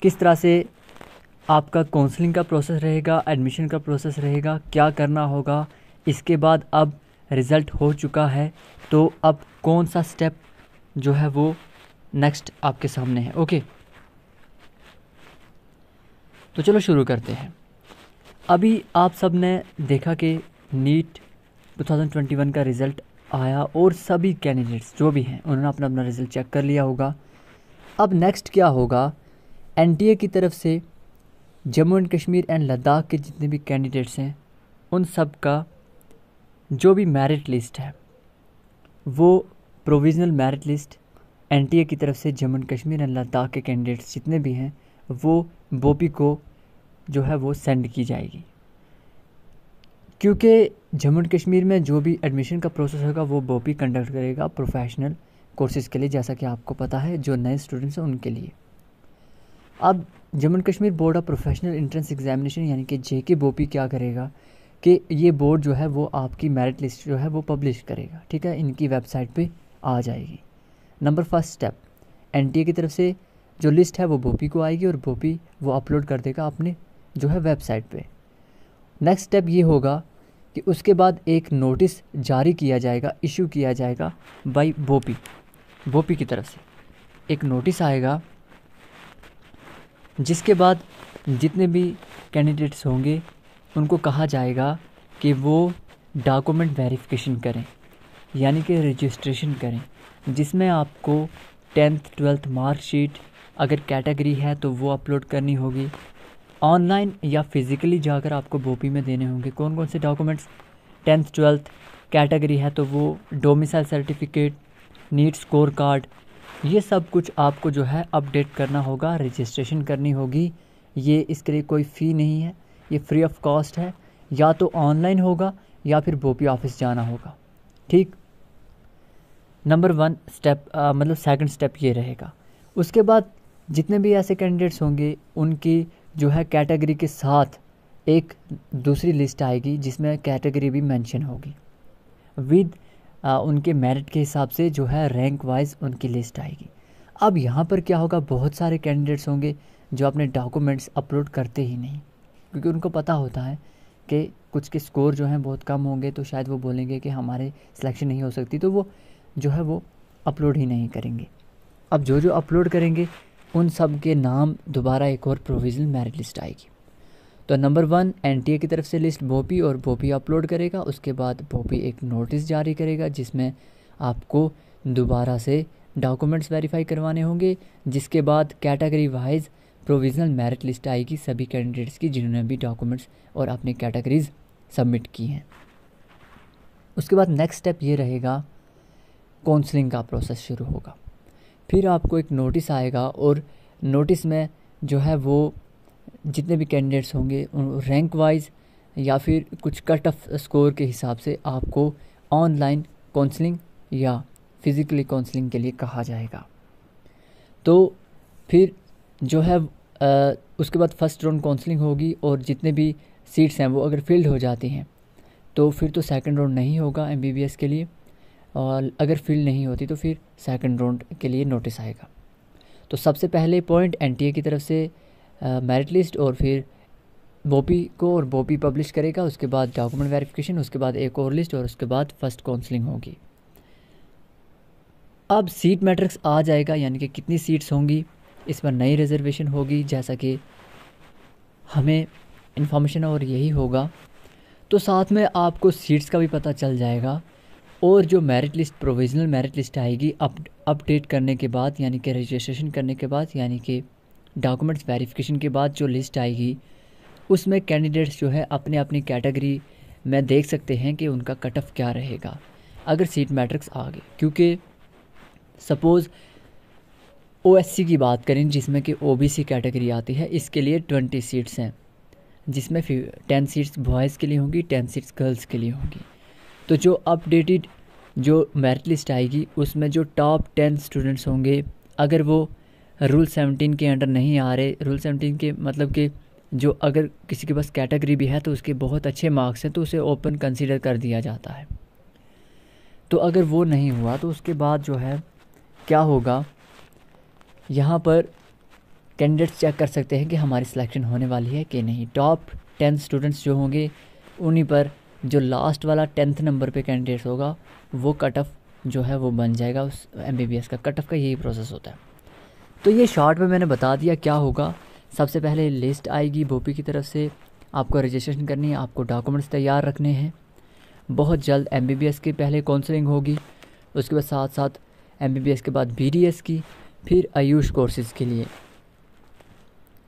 किस तरह से आपका काउंसलिंग का प्रोसेस रहेगा, एडमिशन का प्रोसेस रहेगा, क्या करना होगा। इसके बाद अब रिज़ल्ट हो चुका है तो अब कौन सा स्टेप जो है वो नेक्स्ट आपके सामने है। ओके, तो चलो शुरू करते हैं। अभी आप सब ने देखा कि नीट 2021 का रिज़ल्ट आया और सभी कैंडिडेट्स जो भी हैं उन्होंने अपना अपना रिज़ल्ट चेक कर लिया होगा। अब नेक्स्ट क्या होगा, एनटीए की तरफ से जम्मू एंड कश्मीर एंड लद्दाख के जितने भी कैंडिडेट्स हैं उन सब का जो भी मेरिट लिस्ट है वो प्रोविज़नल मेरिट लिस्ट एनटीए की तरफ से जम्मू एंड कश्मीर एंड लद्दाख के कैंडिडेट्स जितने भी हैं वो बोपी को जो है वो सेंड की जाएगी। क्योंकि जम्मू एंड कश्मीर में जो भी एडमिशन का प्रोसेस होगा वो बोपी कंडक्ट करेगा प्रोफेशनल कोर्सेज़ के लिए, जैसा कि आपको पता है जो नए स्टूडेंट्स हैं उनके लिए। अब Jammu and Kashmir board of professional entrance examination यानी कि जेके बोपी क्या करेगा कि ये बोर्ड जो है वो आपकी मेरिट लिस्ट जो है वो पब्लिश करेगा। ठीक है, इनकी वेबसाइट पे आ जाएगी। नंबर फर्स्ट स्टेप, एनटीए की तरफ से जो लिस्ट है वो बोपी को आएगी और बोपी वो अपलोड कर देगा अपने जो है वेबसाइट पे। नेक्स्ट स्टेप ये होगा कि उसके बाद एक नोटिस जारी किया जाएगा, इशू किया जाएगा बाय बोपी की तरफ से एक नोटिस आएगा, जिसके बाद जितने भी कैंडिडेट्स होंगे उनको कहा जाएगा कि वो डॉक्यूमेंट वेरिफिकेशन करें यानी कि रजिस्ट्रेशन करें, जिसमें आपको 10th 12th मार्कशीट अगर कैटेगरी है तो वो अपलोड करनी होगी। ऑनलाइन या फिज़िकली जाकर आपको बोपी में देने होंगे कौन कौन से डॉक्यूमेंट्स। 10th 12th कैटेगरी है तो वो domicile certificate, NEET score card, ये सब कुछ आपको जो है अपडेट करना होगा, रजिस्ट्रेशन करनी होगी। ये इसके लिए कोई फ़ी नहीं है, ये फ्री ऑफ कॉस्ट है। या तो ऑनलाइन होगा या फिर बोपी ऑफिस जाना होगा। ठीक, नंबर 1 स्टेप मतलब सेकंड स्टेप ये रहेगा। उसके बाद जितने भी ऐसे कैंडिडेट्स होंगे उनकी जो है कैटेगरी के साथ एक दूसरी लिस्ट आएगी जिसमें कैटेगरी भी मेंशन होगी विद उनके मेरिट के हिसाब से जो है रैंक वाइज उनकी लिस्ट आएगी। अब यहाँ पर क्या होगा, बहुत सारे कैंडिडेट्स होंगे जो अपने डॉक्यूमेंट्स अपलोड करते ही नहीं, क्योंकि उनको पता होता है कि कुछ के स्कोर जो हैं बहुत कम होंगे तो शायद वो बोलेंगे कि हमारे सिलेक्शन नहीं हो सकती, तो वो जो है वो अपलोड ही नहीं करेंगे। अब जो जो अपलोड करेंगे उन सब के नाम दोबारा एक और प्रोविज़नल मेरिट लिस्ट आएगी। तो नंबर 1 एनटीए की तरफ से लिस्ट बोपी और बोपी अपलोड करेगा। उसके बाद बोपी एक नोटिस जारी करेगा जिसमें आपको दोबारा से डॉक्यूमेंट्स वेरीफाई करवाने होंगे, जिसके बाद category wise provisional merit list आएगी सभी कैंडिडेट्स की जिन्होंने भी डॉक्यूमेंट्स और अपनी कैटेगरीज सबमिट की हैं। उसके बाद नेक्स्ट स्टेप ये रहेगा, काउंसलिंग का प्रोसेस शुरू होगा। फिर आपको एक नोटिस आएगा और नोटिस में जो है वो जितने भी कैंडिडेट्स होंगे रैंक वाइज या फिर कुछ कट ऑफ स्कोर के हिसाब से आपको ऑनलाइन काउंसलिंग या फिज़िकली काउंसलिंग के लिए कहा जाएगा। तो फिर जो है उसके बाद फर्स्ट राउंड काउंसलिंग होगी और जितने भी सीट्स हैं वो अगर फिल्ड हो जाती हैं तो फिर तो सेकंड राउंड नहीं होगा एमबीबीएस के लिए, और अगर फिल नहीं होती तो फिर सेकंड राउंड के लिए नोटिस आएगा। तो सबसे पहले पॉइंट एनटीए की तरफ से मेरिट लिस्ट और फिर बोपी को, और बोपी पब्लिश करेगा। उसके बाद डॉक्यूमेंट वेरिफिकेशन, उसके बाद एक और लिस्ट और उसके बाद फर्स्ट काउंसलिंग होगी। अब सीट मैट्रिक्स आ जाएगा यानी कि कितनी सीट्स होंगी, इस पर नई रिजर्वेशन होगी जैसा कि हमें इन्फॉर्मेशन और यही होगा। तो साथ में आपको सीट्स का भी पता चल जाएगा और जो merit list provisional merit list आएगी अपडेट करने के बाद यानी कि रजिस्ट्रेशन करने के बाद यानी कि डॉक्यूमेंट्स वेरिफिकेशन के बाद जो लिस्ट आएगी उसमें कैंडिडेट्स जो है अपने अपनी कैटेगरी में देख सकते हैं कि उनका कट ऑफ क्या रहेगा अगर सीट मैट्रिक्स आ गए। क्योंकि सपोज़ ओएससी की बात करें जिसमें कि ओबीसी कैटेगरी आती है, इसके लिए 20 सीट्स हैं जिसमें 10 सीट्स बॉयज़ के लिए होंगी, 10 सीट्स गर्ल्स के लिए होंगी। तो जो अपडेटेड जो मेरिट लिस्ट आएगी उसमें जो टॉप 10 स्टूडेंट्स होंगे अगर वो रूल 17 के अंडर नहीं आ रहे, रूल 17 के मतलब कि जो अगर किसी के पास कैटेगरी भी है तो उसके बहुत अच्छे मार्क्स हैं तो उसे ओपन कंसीडर कर दिया जाता है। तो अगर वो नहीं हुआ तो उसके बाद जो है क्या होगा, यहाँ पर कैंडिडेट्स चेक कर सकते हैं कि हमारी सिलेक्शन होने वाली है कि नहीं। टॉप 10 स्टूडेंट्स जो होंगे उन्हीं पर जो लास्ट वाला 10th नंबर पे कैंडिडेट्स होगा वो कट ऑफ जो है वो बन जाएगा उस MBBS का। कट ऑफ का यही प्रोसेस होता है। तो ये शॉर्ट में मैंने बता दिया क्या होगा। सबसे पहले लिस्ट आएगी बोपी की तरफ से, आपको रजिस्ट्रेशन करनी है, आपको डॉक्यूमेंट्स तैयार रखने हैं। बहुत जल्द MBBS की पहले काउंसलिंग होगी, उसके बाद साथ साथ MBBS के बाद BDS की, फिर आयुष कोर्सेज़ के लिए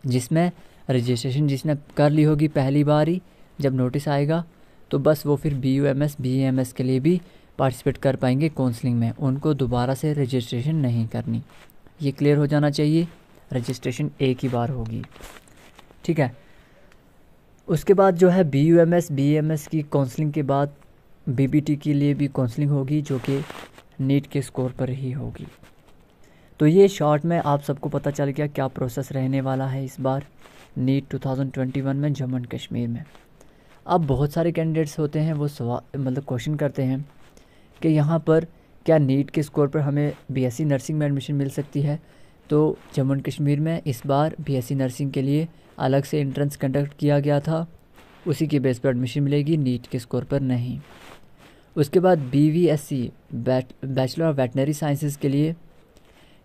जिसमें रजिस्ट्रेशन जिसने कर ली होगी पहली बार ही, जब नोटिस आएगा तो बस वो फिर BUMS BAMS के लिए भी पार्टिसिपेट कर पाएंगे काउंसलिंग में, उनको दोबारा से रजिस्ट्रेशन नहीं करनी। ये क्लियर हो जाना चाहिए। रजिस्ट्रेशन एक ही बार होगी, ठीक है। उसके बाद जो है BUMS BAMS की काउंसलिंग के बाद BPT के लिए भी काउंसलिंग होगी जो कि नीट के स्कोर पर ही होगी। तो ये शॉर्ट में आप सबको पता चल गया क्या प्रोसेस रहने वाला है इस बार नीट 2021 में जम्मू एंड कश्मीर में। अब बहुत सारे कैंडिडेट्स होते हैं वो मतलब क्वेश्चन करते हैं कि यहाँ पर क्या नीट के स्कोर पर हमें BSc नर्सिंग में एडमिशन मिल सकती है। तो जम्मू एंड कश्मीर में इस बार BSc नर्सिंग के लिए अलग से एंट्रेंस कंडक्ट किया गया था, उसी के बेस पर एडमिशन मिलेगी, नीट के स्कोर पर नहीं। उसके बाद BVSC bachelor of veterinary sciences के लिए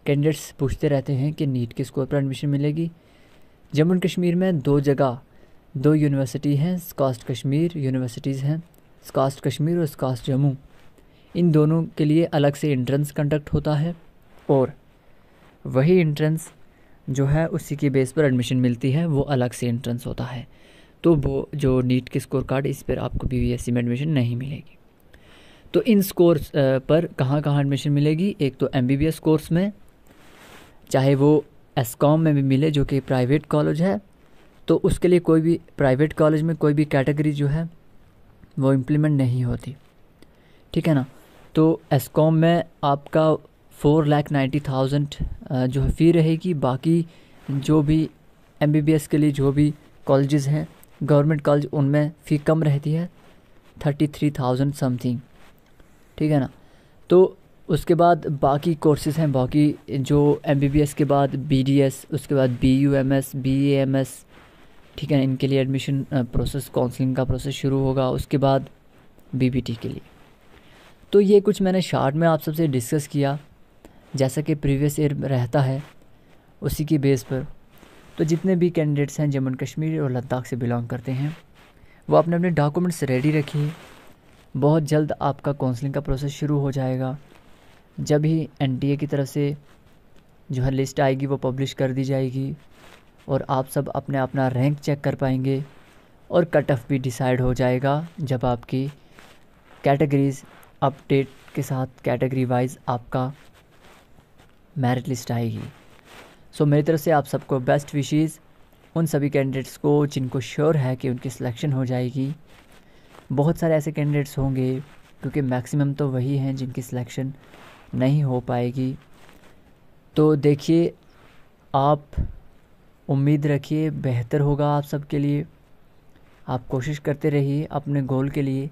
कैंडिडेट्स पूछते रहते हैं कि नीट के स्कोर पर एडमिशन मिलेगी। जम्मू एंड कश्मीर में दो यूनिवर्सिटी हैं, स्कास्ट कश्मीर यूनिवर्सिटीज़ हैं, स्कास्ट कश्मीर और स्कास्ट जम्मू। इन दोनों के लिए अलग से एंट्रेंस कंडक्ट होता है और वही एंट्रेंस जो है उसी के बेस पर एडमिशन मिलती है, वो अलग से एंट्रेंस होता है। तो वो जो नीट के स्कोर कार्ड इस पर आपको BVSC में एडमिशन नहीं मिलेगी। तो इन स्कोर्स पर कहाँ कहाँ एडमिशन मिलेगी, एक तो MBBS कोर्स में, चाहे वो ESCOM में भी मिले जो कि प्राइवेट कॉलेज है, तो उसके लिए कोई भी प्राइवेट कॉलेज में कोई भी कैटेगरी जो है वो इम्प्लीमेंट नहीं होती, ठीक है ना। तो ESCOM में आपका 4,90,000 जो है फ़ी रहेगी। बाकी जो भी MBBS के लिए जो भी कॉलेजेस हैं गवर्नमेंट कॉलेज, उनमें फ़ी कम रहती है 33,000 समथिंग, ठीक है ना। तो उसके बाद बाकी कोर्सेज़ हैं, बाकी जो MBBS के बाद BDS, उसके बाद BUMS BAMS, ठीक है, इनके लिए एडमिशन प्रोसेस काउंसलिंग का प्रोसेस शुरू होगा। उसके बाद BPT के लिए। तो ये कुछ मैंने शॉर्ट में आप सबसे डिस्कस किया, जैसा कि प्रीवियस ईयर रहता है उसी की बेस पर। तो जितने भी कैंडिडेट्स हैं जम्मू एंड कश्मीर और लद्दाख से बिलोंग करते हैं वो अपने अपने डॉक्यूमेंट्स रेडी रखिए। बहुत जल्द आपका काउंसलिंग का प्रोसेस शुरू हो जाएगा। जब ही NTA की तरफ से जो है लिस्ट आएगी वो पब्लिश कर दी जाएगी और आप सब अपना रैंक चेक कर पाएंगे और कट ऑफ भी डिसाइड हो जाएगा जब आपकी कैटेगरीज़ अपडेट के साथ कैटेगरी वाइज आपका मेरिट लिस्ट आएगी। सो मेरी तरफ से आप सबको बेस्ट विशेज़ उन सभी कैंडिडेट्स को जिनको श्योर है कि उनकी सिलेक्शन हो जाएगी। बहुत सारे ऐसे कैंडिडेट्स होंगे क्योंकि मैक्सिमम तो वही हैं जिनकी सिलेक्शन नहीं हो पाएगी। तो देखिए, आप उम्मीद रखिए बेहतर होगा आप सबके लिए। आप कोशिश करते रहिए अपने गोल के लिए,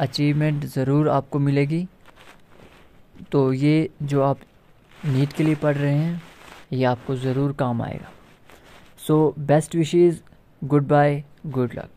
अचीवमेंट ज़रूर आपको मिलेगी। तो ये जो आप नीट के लिए पढ़ रहे हैं ये आपको ज़रूर काम आएगा। So best wishes, goodbye, good luck.